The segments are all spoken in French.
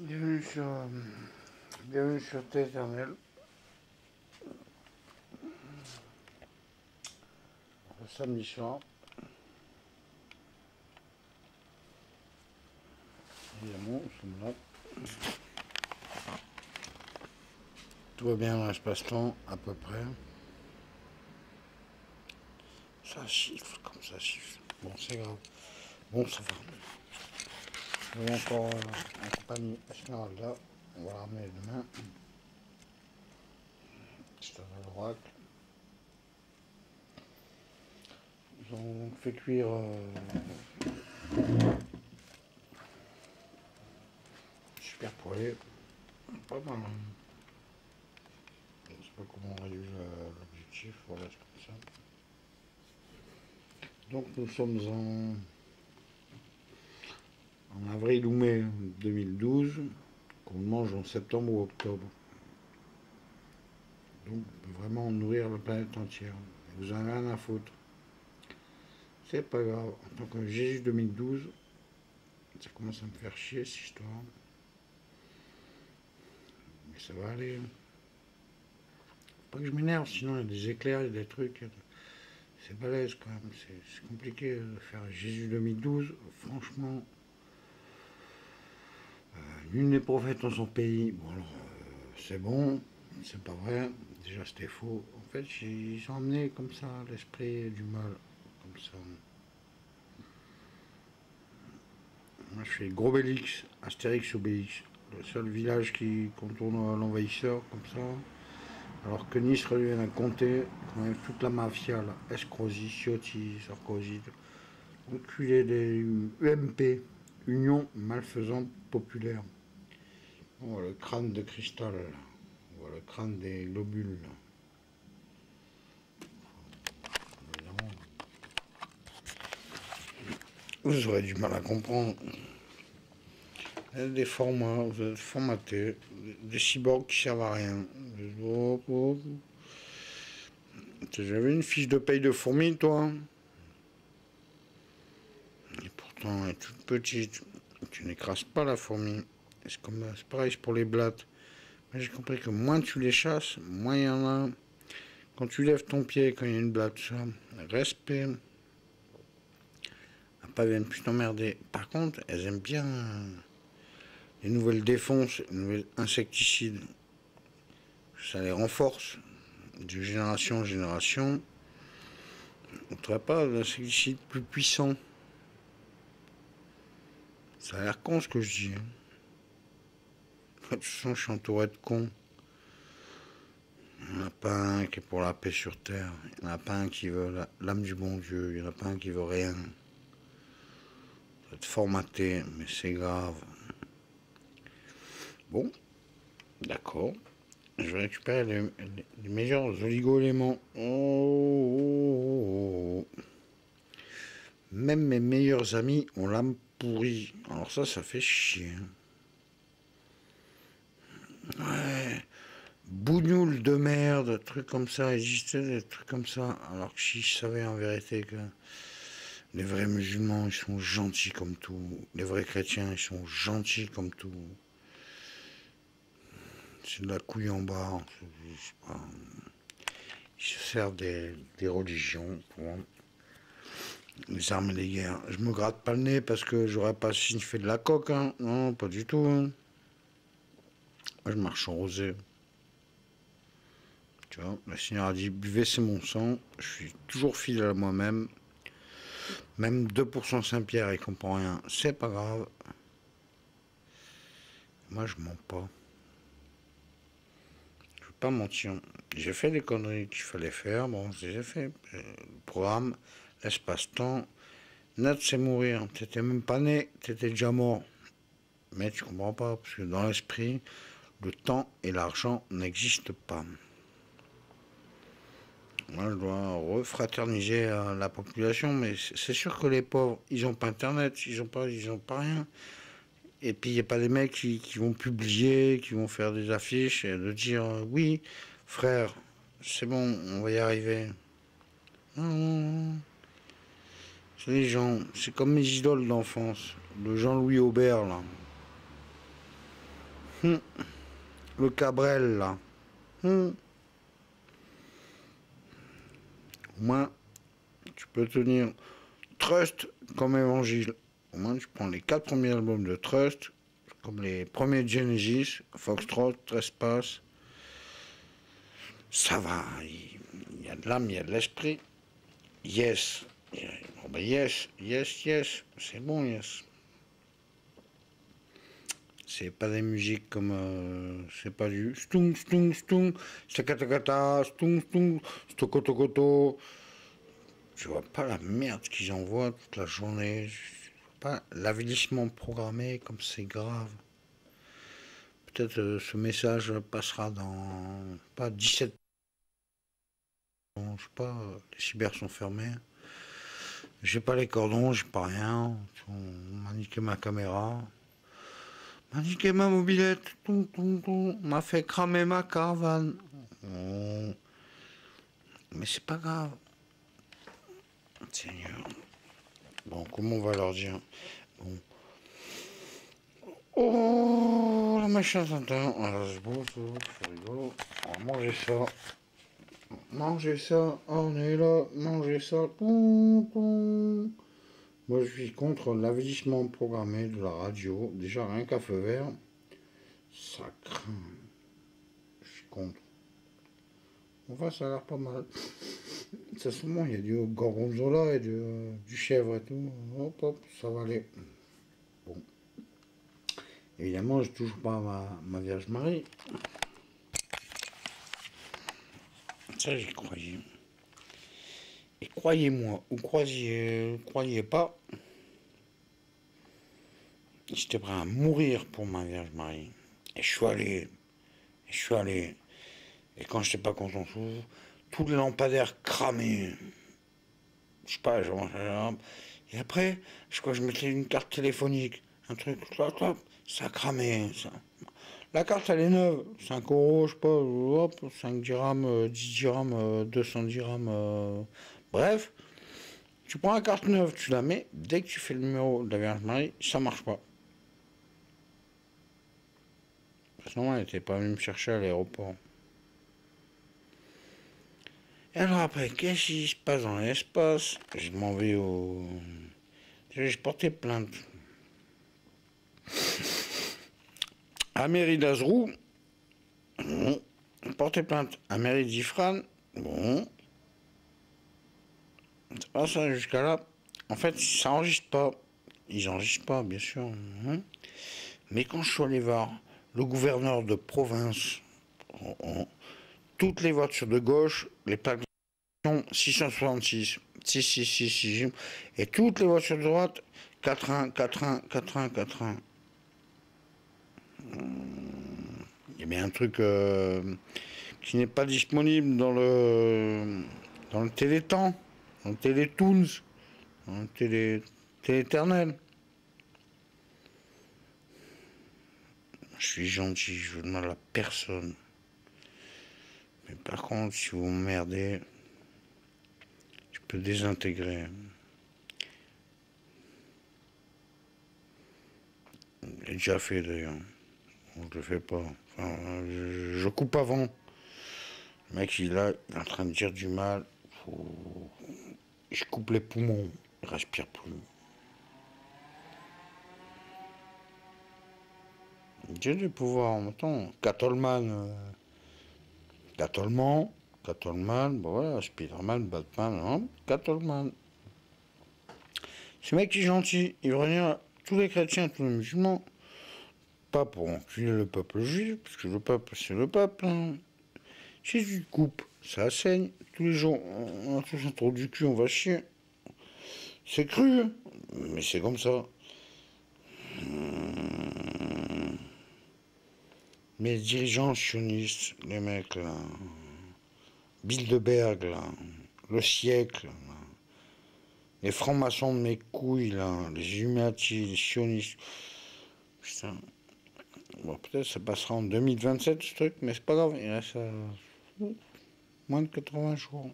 Bienvenue sur Terre éternelle. Le samedi soir. Évidemment, nous sommes là. Tout va bien dans l'espace-temps, à peu près. Ça siffle comme ça siffle. Bon, c'est grave. Bon, ça va. Nous avons encore en compagnie Esmeralda. On va la ramener demain. C'est à l'oracle. Nous avons fait cuire super poêlé. Pas mal. Je ne sais pas comment on réduit l'objectif. Voilà, c'est comme ça. Donc nous sommes en avril ou mai 2012, qu'on mange en septembre ou octobre. Donc vraiment nourrir la planète entière. Vous en avez rien à foutre. C'est pas grave. En tant que Jésus 2012, ça commence à me faire chier cette histoire. Mais ça va aller. Pas que je m'énerve, sinon il y a des éclairs, il y a des trucs. C'est balèze quand même. C'est compliqué de faire Jésus 2012. Franchement, nul n'est prophète en son pays. Bon alors, c'est bon. C'est pas vrai, déjà c'était faux. En fait, ils ont emmené comme ça l'esprit du mal, comme ça. Moi je fais Gros Bélix, Astérix Obélix, le seul village qui contourne l'envahisseur, comme ça. Alors que Nice revient à compter, quand même toute la mafia, là, Escrosi, Ciotti, Sarkozy, enculé des UMP, Union Malfaisante Populaire. On voit le crâne de cristal, là. On voit le crâne des globules, là. Vous aurez du mal à comprendre. Des formats, vous êtes formatés, des cyborgs qui servent à rien. J'avais une fiche de paye de fourmi, toi. Et pourtant, elle est toute petite. Tu n'écrases pas la fourmi. C'est pareil pour les blattes. J'ai compris que moins tu les chasses, moins il y en a. Quand tu lèves ton pied, quand il y a une blatte, ça, respect. Pas viennent plus t'emmerder. Par contre, elles aiment bien les nouvelles défenses, les nouvelles insecticides. Ça les renforce de génération en génération. On ne trouve pas d'insecticides plus puissants. Ça a l'air con ce que je dis. De toute façon, je suis entouré de cons. Il n'y en a pas un qui est pour la paix sur terre. Il n'y en a pas un qui veut l'âme du bon Dieu. Il n'y en a pas un qui veut rien. Ça va être formaté, mais c'est grave. Bon, d'accord. Je vais récupérer les meilleurs oligo-éléments. Même mes meilleurs amis ont l'âme pourrie. Alors ça fait chier. Ouais. Bougnoule de merde, trucs comme ça, existait des trucs comme ça. Alors que si je savais en vérité que les vrais musulmans, ils sont gentils comme tout. Les vrais chrétiens, ils sont gentils comme tout. C'est de la couille en bas. Je sais pas. Ils se servent des religions pour les armes et les guerres. Je me gratte pas le nez parce que j'aurais pas signifié de la coque, hein. Non, pas du tout. Hein. Moi, je marche en rosé. Tu vois, la Seigneur a dit, buvez, c'est mon sang. Je suis toujours fidèle à moi-même. Même 2% Saint-Pierre, il comprend rien. C'est pas grave. Moi, je mens pas. Je veux pas mentir. J'ai fait les conneries qu'il fallait faire. Bon, j'ai fait. Le programme, l'espace-temps. Naître, c'est mourir. T'étais même pas né, t'étais déjà mort. Mais tu comprends pas, parce que dans l'esprit, le temps et l'argent n'existent pas. Moi, je dois refraterniser la population, mais c'est sûr que les pauvres, ils n'ont pas Internet, ils ont pas rien. Et puis, il n'y a pas des mecs qui vont publier, qui vont faire des affiches et de dire oui, frère, c'est bon, on va y arriver. Non, non, non. C'est les gens, c'est comme mes idoles d'enfance. Le Jean-Louis Aubert, là. Le Cabrel, là. Au moins, tu peux tenir Trust comme évangile. Au moins, tu prends les 4 premiers albums de Trust, comme les premiers Genesis, Foxtrot, Trespass. Ça va, il y a de l'âme, il y a de l'esprit. Yes. Oh ben yes, c'est bon, yes. C'est pas des musiques comme. C'est pas du stung, stung, stung, stakatakata, stung, stung, stokotokoto. Je vois pas la merde qu'ils envoient toute la journée. Je vois pas l'avilissement programmé comme c'est grave. Peut-être ce message passera dans pas 17 ans, je sais pas, les cyber sont fermés. J'ai pas les cordons, j'ai pas rien. On m'a niqué ma caméra. On m'a niqué ma mobilette. On m'a fait cramer ma caravane. Oh. Mais c'est pas grave. Seigneur. Bon, comment on va leur dire? Bon. Oh, la machin s'entend. Alors, c'est beau, c'est rigolo. On va manger ça. Manger ça, on est là, manger ça. Moi, je suis contre l'avilissement programmé de la radio. Déjà, rien qu'à feu vert, ça craint. Je suis contre. Enfin, ça a l'air pas mal. Ça se il y a du gorgonzola et du chèvre et tout. Hop, hop, ça va aller. Bon. Évidemment, je touche pas ma Vierge Marie. Ça, j'y croyais. Et croyez-moi, ou croyez pas, j'étais prêt à mourir pour ma Vierge Marie. Et je suis allé. Et quand j'étais pas content, tous les lampadaires cramés. Je sais pas, et après, je crois que je mettais une carte téléphonique, un truc, ça cramait. Ça. La carte, elle est neuve, 5 euros, je sais pas, hop, 5 dirhams, 10 dirhams, 200 dirhams. Bref, tu prends la carte neuve, tu la mets, dès que tu fais le numéro de la Vierge Marie, ça marche pas. Sinon, elle n'était pas venue me chercher à l'aéroport. Et alors après, qu'est-ce qui se passe dans l'espace? Je m'en vais au... J'ai porté plainte. À mairie d'Azrou, bon. Porté plainte à mairie d'Ifrane, bon. C'est pas ça jusqu'à là. En fait, ça enregistre pas. Ils enregistrent pas, bien sûr. Mais quand je suis allé voir le gouverneur de province, toutes les voitures de gauche, les plaques 666, 6666, et toutes les voitures de droite, 41, 41, 41, 41. Il y a bien un truc qui n'est pas disponible dans le télétemps, dans le télétoons, dans le téléternel. Je suis gentil, je veux de mal à personne. Mais par contre, si vous m'emmerdez, je peux désintégrer. J'ai déjà fait d'ailleurs. Je le fais pas. Enfin, je coupe avant. Le mec, il est en train de dire du mal. Je coupe les poumons. Il respire plus. J'ai du pouvoir en même temps. Catolman. Catolman, bon voilà, Spider-Man, Batman, hein, Catolman. Ce mec est gentil. Il veut venir tous les chrétiens, tous les musulmans. Pas pour enculer le peuple juif, parce que le peuple, c'est le peuple. Hein. Si tu te coupes, ça saigne. Tous les jours, on a tous un trou du cul, on va chier. C'est cru, mais c'est comme ça. Mais les dirigeants sionistes, les mecs là, Bilderberg là, le siècle, là, les francs-maçons de mes couilles là, les Illuminati, les sionistes. Putain. Bon, peut-être ça passera en 2027 ce truc, mais c'est pas grave, il reste moins de 80 jours.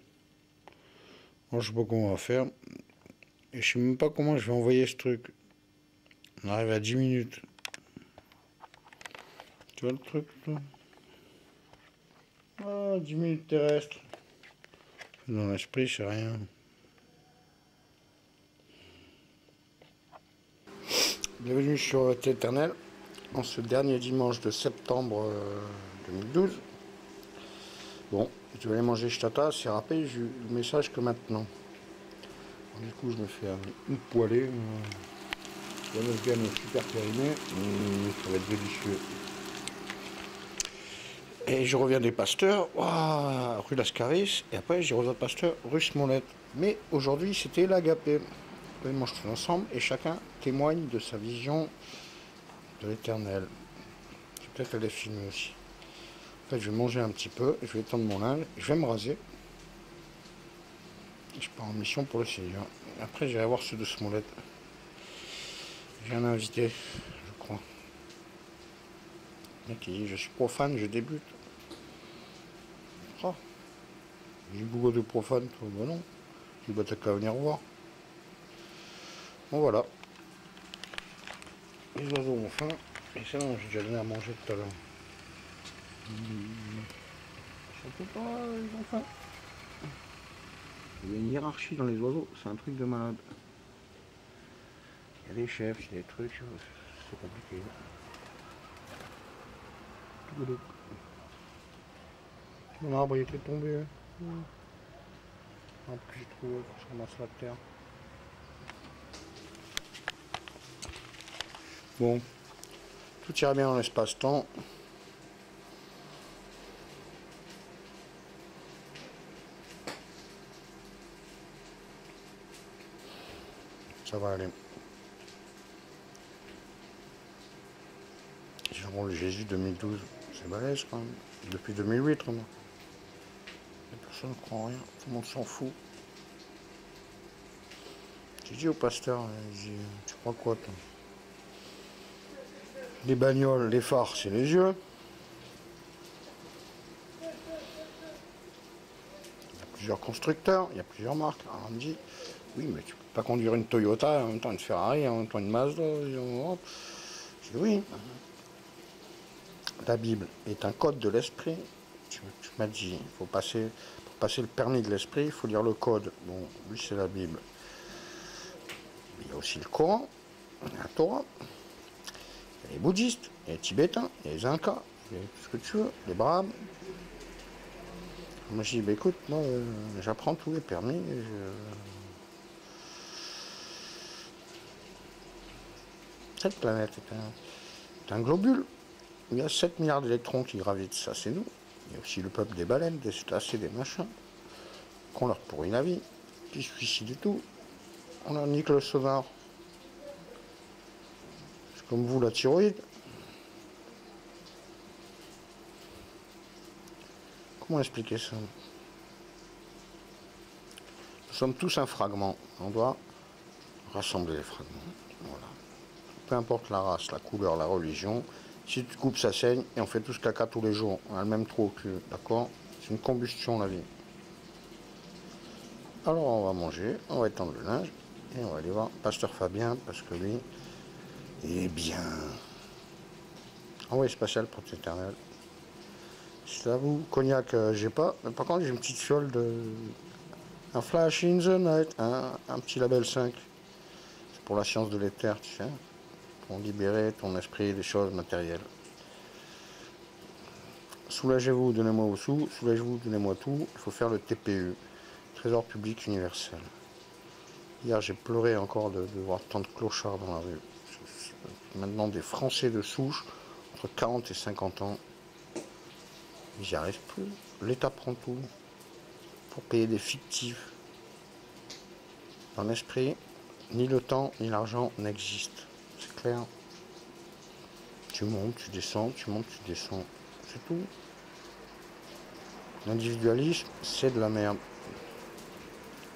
Moi, je sais pas comment on va faire. Et je sais même pas comment je vais envoyer ce truc. On arrive à 10 minutes. Tu vois le truc là? Ah, 10 minutes terrestres. Dans l'esprit, c'est rien. Bienvenue sur Éternel, en ce dernier dimanche de septembre 2012. Bon, je vais aller manger chatata, c'est rappelé, j'ai eu le message que maintenant. Alors, du coup, je me fais une poêlée. La Afghane est super périmée. Ça va être délicieux. Et je reviens des pasteurs, rue Lascaris, et après j'ai rejoint le pasteur rue Smollett. Mais aujourd'hui c'était l'agapé. Ils mangent tous ensemble et chacun témoigne de sa vision de l'éternel. Je vais peut-être aller filmer aussi. En fait, je vais manger un petit peu, je vais étendre mon linge, je vais me raser. Je pars en mission pour le Seigneur. Après j'irai voir ceux de Smollett. J'ai un invité, je crois. Le mec qui dit je suis profane, je débute. Oh. J'ai beaucoup de profane, toi, ben non. Tu vas t'as qu'à venir voir. Bon voilà. Les oiseaux ont faim. Et ça, non, j'ai déjà donné à manger tout à l'heure. Ça peut pas, ils ont faim. Il y a une hiérarchie dans les oiseaux, c'est un truc de malade. Il y a des chefs, il y a des trucs, c'est compliqué. Mon arbre il était tombé. En plus j'ai trouvé, faut que je ramasse la terre. Bon, tout ira bien dans l'espace-temps. Ça va aller. J'ai le Jésus 2012, c'est balèze quand même. Depuis 2008, vraiment. Personne ne croit en rien, tout le monde s'en fout. J'ai dit au pasteur, tu crois quoi toi? Les bagnoles, les phares, c'est les yeux. Il y a plusieurs constructeurs, il y a plusieurs marques. Alors on me dit, oui, mais tu peux pas conduire une Toyota, en même temps une Ferrari, en même temps une Mazda. Je dis oui. La Bible est un code de l'esprit. Tu m'as dit, pour passer le permis de l'esprit, il faut lire le code. Bon, lui c'est la Bible. Mais il y a aussi le Coran, la Torah. Il y a les bouddhistes, il y a les tibétains, il y a les incas, il y a tout ce que tu veux, les brahmes. Moi je dis, bah écoute, moi j'apprends tous les permis. Cette planète est un globule. Il y a 7 milliards d'électrons qui gravitent, ça c'est nous. Il y a aussi le peuple des baleines, des cétacés, des machins, qu'on leur pourrit la vie, qui se suicident et tout. On leur nique le sonar. C'est comme vous la thyroïde. Comment expliquer ça? Nous sommes tous un fragment. On doit rassembler les fragments. Voilà. Peu importe la race, la couleur, la religion. Si tu coupes, ça saigne et on fait tous caca tous les jours. On a le même trou au cul. D'accord? C'est une combustion la vie. Alors on va manger, on va étendre le linge et on va aller voir Pasteur Fabien parce que lui, il est bien. Envoyé spatial pour l'éternel. C'est à vous. Cognac, j'ai pas. Mais par contre, j'ai une petite fiole de. Un flash in the night. Un petit label 5. C'est pour la science de l'éther, tu sais. Pour libérer ton esprit des choses matérielles. Soulagez-vous, donnez-moi vos sous. Soulagez-vous, donnez-moi tout. Il faut faire le TPU. Trésor public universel. Hier, j'ai pleuré encore de voir tant de clochards dans la rue. Maintenant, des Français de souche, entre 40 et 50 ans. J'y arrive plus. L'État prend tout pour payer des fictifs. Dans l'esprit, ni le temps ni l'argent n'existent. C'est clair. Tu montes, tu descends, tu montes, tu descends. C'est tout. L'individualisme, c'est de la merde.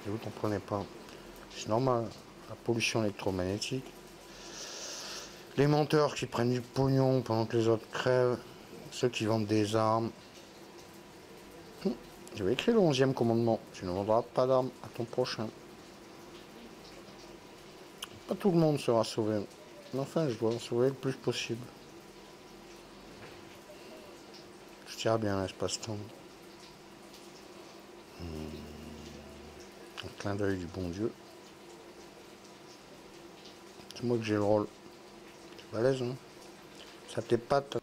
Et vous ne comprenez pas. C'est normal. La pollution électromagnétique. Les menteurs qui prennent du pognon pendant que les autres crèvent. Ceux qui vendent des armes. J'avais écrit le 11e commandement. Tu ne vendras pas d'armes à ton prochain. Pas tout le monde sera sauvé. Mais enfin, je dois en sauver le plus possible. gère bien l'espace-temps. Un clin d'œil du bon Dieu. C'est moi que j'ai le rôle. C'est balèze, hein. Ça tes pattes.